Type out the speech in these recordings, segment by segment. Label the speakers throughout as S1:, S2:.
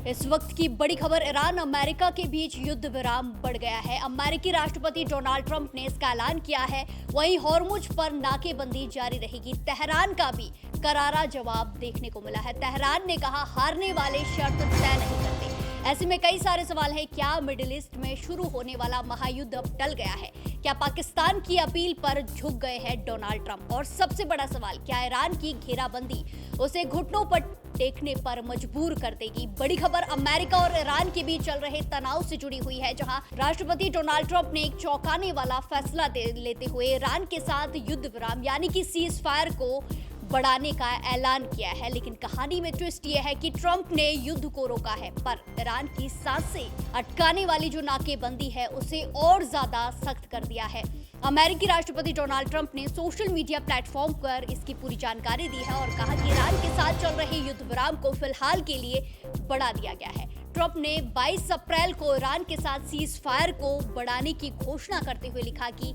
S1: इस वक्त की बड़ी खबर, ईरान अमेरिका के बीच युद्ध विराम बढ़ गया है। अमेरिकी राष्ट्रपति डोनाल्ड ट्रंप ने इसका ऐलान किया है। वहीं हॉर्मुज पर नाकेबंदी जारी रहेगी। तेहरान का भी करारा जवाब देखने को मिला है। तेहरान ने कहा, हारने वाले शर्त तय नहीं करते। ऐसे में कई सारे सवाल हैं। क्या मिडिल ईस्ट में शुरू होने वाला महायुद्ध अब टल गया है? क्या पाकिस्तान की अपील पर झुक गए हैं डोनाल्ड ट्रंप? और सबसे बड़ा सवाल, क्या ईरान की घेराबंदी उसे घुटनों पर टेकने पर मजबूर कर देगी? बड़ी खबर अमेरिका और ईरान के बीच चल रहे तनाव से जुड़ी हुई है, जहां राष्ट्रपति डोनाल्ड ट्रंप ने एक चौंकाने वाला फैसला लेते हुए ईरान के साथ युद्ध विराम यानी कि सीज फायर को बढ़ाने का ऐलान किया है। लेकिन कहानी में ट्विस्ट यह है कि ट्रंप ने युद्ध को रोका है, पर ईरान की सांसें अटकाने वाली जो नाकेबंदी है उसे और ज्यादा सख्त कर दिया है। अमेरिकी राष्ट्रपति डोनाल्ड ट्रंप ने सोशल मीडिया प्लेटफॉर्म पर इसकी पूरी जानकारी दी है और कहा कि ईरान के साथ चल रहे युद्ध विराम को फिलहाल के लिए बढ़ा दिया गया है। ट्रंप ने 22 अप्रैल को ईरान के साथ सीज फायर को बढ़ाने की घोषणा करते हुए लिखा कि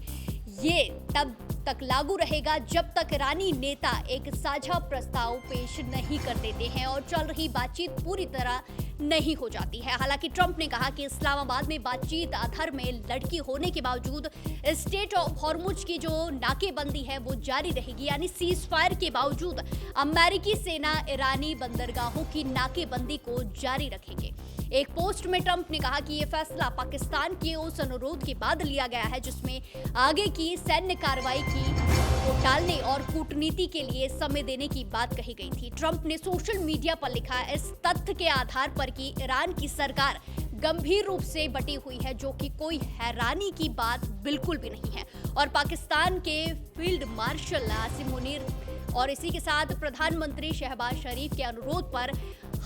S1: ये तब तक लागू रहेगा जब तक ईरानी नेता एक साझा प्रस्ताव पेश नहीं कर देते हैं और चल रही बातचीत पूरी तरह नहीं हो जाती है। हालांकि ट्रंप ने कहा कि इस्लामाबाद में बातचीत आधार में लड़की होने के बावजूद स्टेट ऑफ हॉर्मुज की जो नाकेबंदी है वो जारी रहेगी, यानी सीज फायर के बावजूद अमेरिकी सेना ईरानी बंदरगाहों की नाकेबंदी को जारी रखेंगे। एक पोस्ट में ट्रंप ने कहा कि यह फैसला पाकिस्तान के उस अनुरोध के बाद लिया गया है जिसमें आगे की सैन्य कार्रवाई को टालने और कूटनीति के लिए समय देने की बात कही गई थी। ट्रंप ने सोशल मीडिया पर लिखा, इस तथ्य के आधार पर कि ईरान की सरकार गंभीर रूप से बटी हुई है, जो कि कोई हैरानी की बात बिल्कुल भी नहीं है, और पाकिस्तान के फील्ड मार्शल आसिम मुनीर और इसी के साथ प्रधानमंत्री शहबाज शरीफ के अनुरोध पर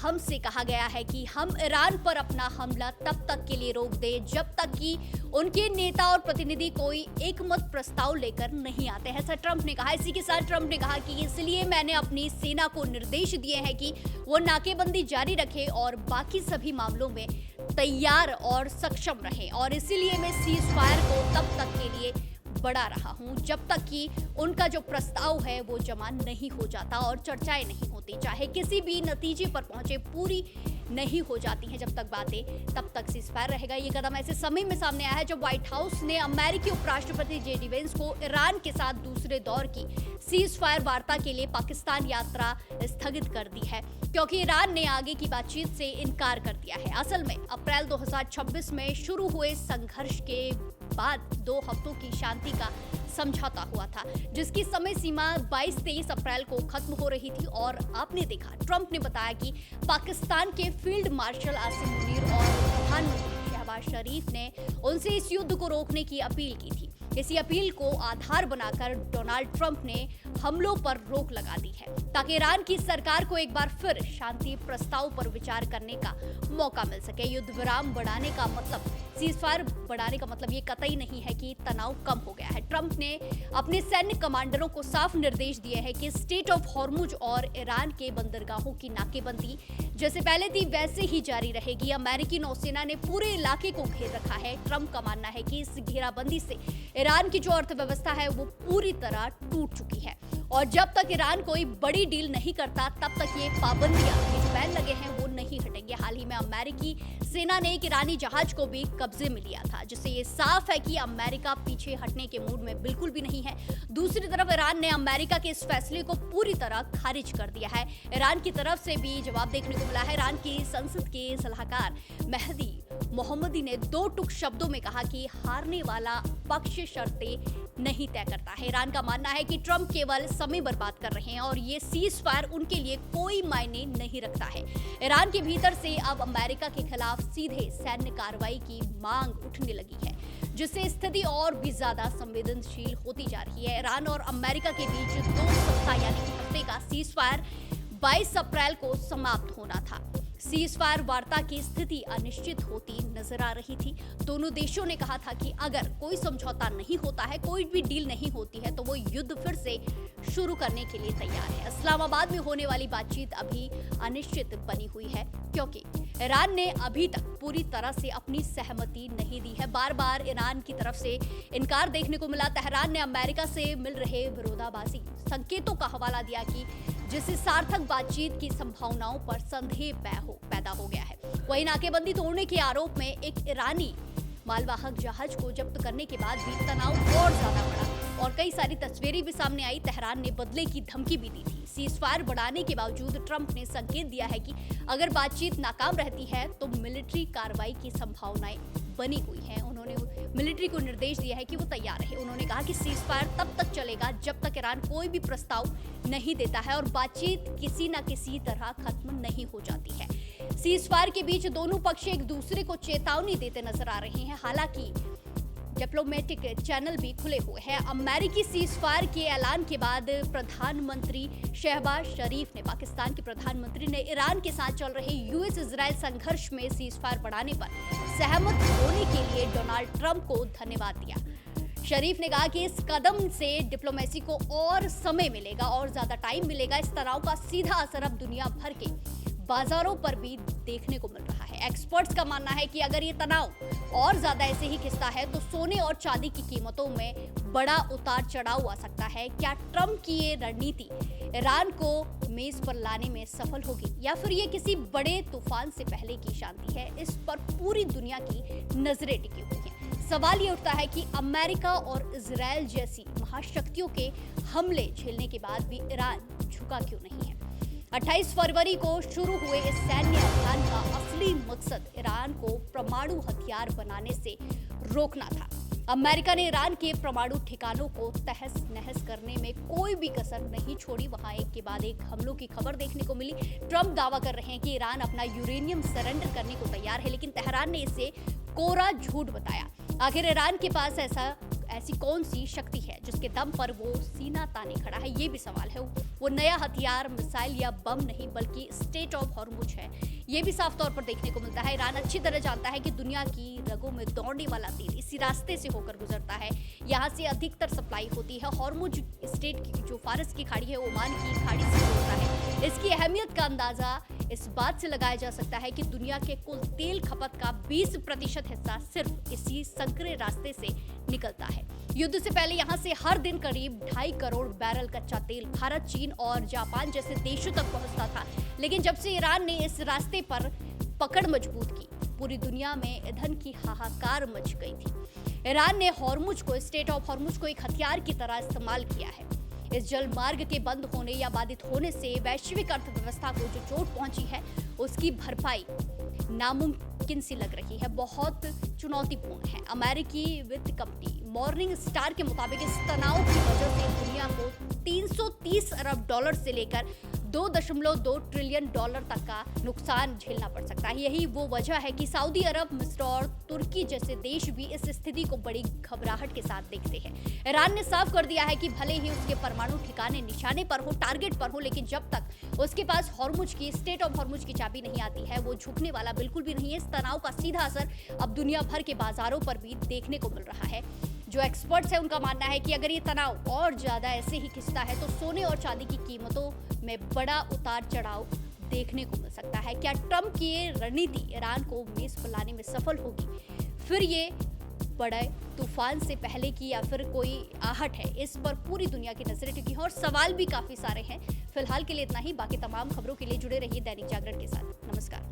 S1: हमसे कहा गया है कि हम ईरान पर अपना हमला तब तक के लिए रोक दें जब तक कि उनके नेता और प्रतिनिधि कोई एकमत प्रस्ताव लेकर नहीं आते हैं, ऐसा ट्रंप ने कहा। इसी के साथ ट्रंप ने कहा कि इसलिए मैंने अपनी सेना को निर्देश दिए हैं कि वो नाकेबंदी जारी रखे और बाकी सभी मामलों में तैयार और सक्षम रहें, और इसीलिए मैं सीज फायर को तब तक के लिए बढ़ा रहा हूं जब तक कि उनका जो प्रस्ताव है वो जमा नहीं हो जाता और चर्चाएं नहीं होती, चाहे किसी भी नतीजे पर पहुंचे पूरी नहीं हो जाती हैं जब तक बातें, तब तक सीज फायर रहेगा। ये कदम ऐसे समय में सामने आया है जब व्हाइट हाउस ने अमेरिकी उपराष्ट्रपति जेडी वेंस को ईरान के साथ दूसरे दौर की सीज फायर वार्ता के लिए पाकिस्तान यात्रा स्थगित कर दी है, क्योंकि ईरान ने आगे की बातचीत से इनकार कर दिया है। असल में अप्रैल 2026 में शुरू हुए संघर्ष के बाद 2 हफ्तों की शांति का समझौता हुआ था, जिसकी समय सीमा 22-23 अप्रैल को खत्म हो रही थी। और आपने देखा, ट्रंप ने बताया कि पाकिस्तान के फील्ड मार्शल आसिम मुनीर और प्रधानमंत्री शहबाज शरीफ ने उनसे इस युद्ध को रोकने की अपील की थी। इसी अपील को आधार बनाकर डोनाल्ड ट्रंप ने हमलों पर रोक लगा दी है, ताकि ईरान की सरकार को एक बार फिर शांति प्रस्ताव पर विचार करने का मौका मिल सके। युद्ध विराम बढ़ाने का मतलब, सीज फायर बढ़ाने का मतलब ये कतई नहीं है कि तनाव कम हो गया है। ट्रंप ने अपने सैन्य कमांडरों को साफ निर्देश दिए हैं कि स्टेट ऑफ हॉर्मुज और ईरान के बंदरगाहों की नाकेबंदी जैसे पहले थी वैसे ही जारी रहेगी। अमेरिकी नौसेना ने पूरे इलाके को घेर रखा है। ट्रंप का मानना है कि इस घेराबंदी से ईरान की जो अर्थव्यवस्था है वो पूरी तरह टूट चुकी है, और जब तक ईरान कोई बड़ी डील नहीं करता तब तक ये पाबंदियां, ये जो बैन लगे हैं वो नहीं हटेंगे। हाल ही में अमेरिकी सेना ने एक ईरानी जहाज को भी कब्जे में लिया था, जिससे ये साफ है कि अमेरिका पीछे हटने के मूड में बिल्कुल भी नहीं है। दूसरी तरफ ईरान ने अमेरिका के इस फैसले को पूरी तरह खारिज कर दिया है। ईरान की तरफ से भी जवाब देखने को मिला है। ईरान की संसद के सलाहकार मेहदी मोहम्मदी ने 2 टूक शब्दों में कहा कि हारने वाला पक्ष शर्तें नहीं तय करता है। ईरान का मानना है कि ट्रंप केवल समय बर्बाद कर रहे हैं और ये सीज फायर उनके लिए कोई मायने नहीं रखता है। ईरान के भीतर से अब अमेरिका के खिलाफ सीधे सैन्य कार्रवाई की मांग उठने लगी है, जिससे स्थिति और भी ज्यादा संवेदनशील होती जा रही है। ईरान और अमेरिका के बीच 2 सप्ताह यानी कि हफ्ते का सीज फायर 22 अप्रैल को समाप्त होना था। सीज फायर वार्ता की स्थिति अनिश्चित होती नजर आ रही थी। दोनों देशों ने कहा था कि अगर कोई समझौता नहीं होता है, कोई भी डील नहीं होती है, तो वो युद्ध फिर से शुरू करने के लिए तैयार है। इस्लामाबाद में होने वाली बातचीत अभी अनिश्चित बनी हुई है, क्योंकि ईरान ने अभी तक पूरी तरह से अपनी सहमति नहीं दी है। बार बार ईरान की तरफ से इनकार देखने को मिला। तेहरान ने अमेरिका से मिल रहे विरोधाभासी संकेतों का हवाला दिया कि जिससे सार्थक बातचीत की संभावनाओं पर संदेह पैदा हो गया है। वहीं नाकेबंदी तोड़ने के आरोप में एक ईरानी मालवाहक जहाज को जब्त करने के बाद भी तनाव और ज्यादा बढ़ा और कई सारी तस्वीरें भी सामने आई। तेहरान ने बदले की धमकी भी दी थी। सीजफायर बढ़ाने के बावजूद ट्रंप ने संकेत दिया है कि अगर बातचीत नाकाम रहती है तो मिलिट्री कार्रवाई की संभावनाएं बनी हुई हैं। उन्होंने मिलिट्री को निर्देश दिया है कि वो तैयार रहे। उन्होंने कहा कि सीजफायर तब तक चलेगा जब तक ईरान कोई भी प्रस्ताव नहीं देता है और बातचीत किसी न किसी तरह खत्म नहीं हो जाती है। सीजफायर के बीच दोनों पक्ष एक दूसरे को चेतावनी देते नजर आ रहे हैं। हालांकि डिप्लोमेटिक चैनल भी खुले हुए हैं। अमेरिकी सीजफायर के ऐलान के बाद प्रधानमंत्री शहबाज शरीफ ने पाकिस्तान के प्रधानमंत्री ने ईरान के साथ चल रहे यूएस इजराइल संघर्ष में सीजफायर बढ़ाने पर सहमत होने के लिए डोनाल्ड ट्रंप को धन्यवाद दिया। शरीफ ने कहा कि इस कदम से डिप्लोमेसी को और समय मिलेगा और ज्यादा टाइम मिलेगा। इस तनाव का सीधा असर अब दुनिया भर के बाजारों पर भी देखने को मिल रहा है। एक्सपर्ट्स का मानना है कि अगर ये तनाव और ज्यादा ऐसे ही खिंचता है तो सोने और चांदी की कीमतों में बड़ा उतार चढ़ाव आ सकता है। क्या ट्रंप की ये रणनीति ईरान को मेज पर लाने में सफल होगी या फिर ये किसी बड़े तूफान से पहले की शांति है? इस पर पूरी दुनिया की नजरें टिकी हुई हैं। सवाल ये उठता है कि अमेरिका और इजराइल जैसी महाशक्तियों के हमले झेलने के बाद भी ईरान झुका क्यों नहीं है? 28 फरवरी को शुरू हुए इस सैन्य अभियान का असली मकसद ईरान को परमाणु हथियार बनाने से रोकना था। अमेरिका ने ईरान के परमाणु ठिकानों को तहस नहस करने में कोई भी कसर नहीं छोड़ी। वहां एक के बाद एक हमलों की खबर देखने को मिली। ट्रंप दावा कर रहे हैं कि ईरान अपना यूरेनियम सरेंडर करने को तैयार है, लेकिन तेहरान ने इसे कोरा झूठ बताया। आखिर ईरान के पास ऐसी कौन सी शक्ति है जिसके दम पर वो सीना ताने खड़ा है? ये भी सवाल है। वो नया हथियार, मिसाइल या बम नहीं बल्कि स्टेट ऑफ हॉर्मुज है। ये भी साफ तौर पर देखने को मिलता है। ईरान अच्छी तरह जानता है कि दुनिया की रगों में दौड़ने वाला तेल इसी रास्ते से होकर गुजरता है। यहाँ से अधिकतर सप्लाई होती है। हॉर्मुज स्टेट की जो फारस की खाड़ी है, ओमान की खाड़ी से होता है। इसकी अहमियत का अंदाजा इस बात से लगाया जा सकता है कि दुनिया के कुल तेल खपत का 20% हिस्सा सिर्फ इसी संकरे रास्ते से निकलता है। युद्ध से पहले यहाँ से हर दिन करीब 2.5 करोड़ बैरल कच्चा तेल भारत, चीन और जापान जैसे देशों तक पहुंचता था। लेकिन जब से ईरान ने इस रास्ते पर पकड़ मजबूत की, पूरी दुनिया में ईंधन की हाहाकार मच गई थी। ईरान ने हॉर्मुज को, स्टेट ऑफ हॉर्मुज को एक हथियार की तरह इस्तेमाल किया है। इस जल मार्ग के बंद होने या बाधित होने से वैश्विक अर्थव्यवस्था को जो चोट पहुंची है उसकी भरपाई नामुमकिन सी लग रही है। बहुत चुनौतीपूर्ण है। अमेरिकी वित्त कंपनी मॉर्निंग स्टार के मुताबिक इस तनाव की वजह से दुनिया को 330 अरब डॉलर से लेकर 2.2 ट्रिलियन डॉलर तक का नुकसान झेलना पड़ सकता है। यही वो वजह है कि सऊदी अरब, मिस्र और तुर्की जैसे देश भी इस स्थिति को बड़ी घबराहट के साथ देखते हैं। ईरान ने साफ कर दिया है कि भले ही उसके परमाणु ठिकाने निशाने पर हो, टारगेट पर हो, लेकिन जब तक उसके पास हॉर्मुज की, स्टेट ऑफ हॉर्मुज की चाबी नहीं आती है, वो झुकने वाला बिल्कुल भी नहीं है। इस तनाव का सीधा असर अब दुनिया भर के बाजारों पर भी देखने को मिल रहा है। जो एक्सपर्ट्स हैं उनका मानना है कि अगर ये तनाव और ज्यादा ऐसे ही खिंचता है तो सोने और चांदी की कीमतों में बड़ा उतार चढ़ाव देखने को मिल सकता है। क्या ट्रंप की ये रणनीति ईरान को मेज पर लाने में सफल होगी? फिर ये बड़े तूफान से पहले की या फिर कोई आहट है? इस पर पूरी दुनिया की नजरें टिकी हैं और सवाल भी काफी सारे हैं। फिलहाल के लिए इतना ही। बाकी तमाम खबरों के लिए जुड़े रहिए दैनिक जागरण के साथ। नमस्कार।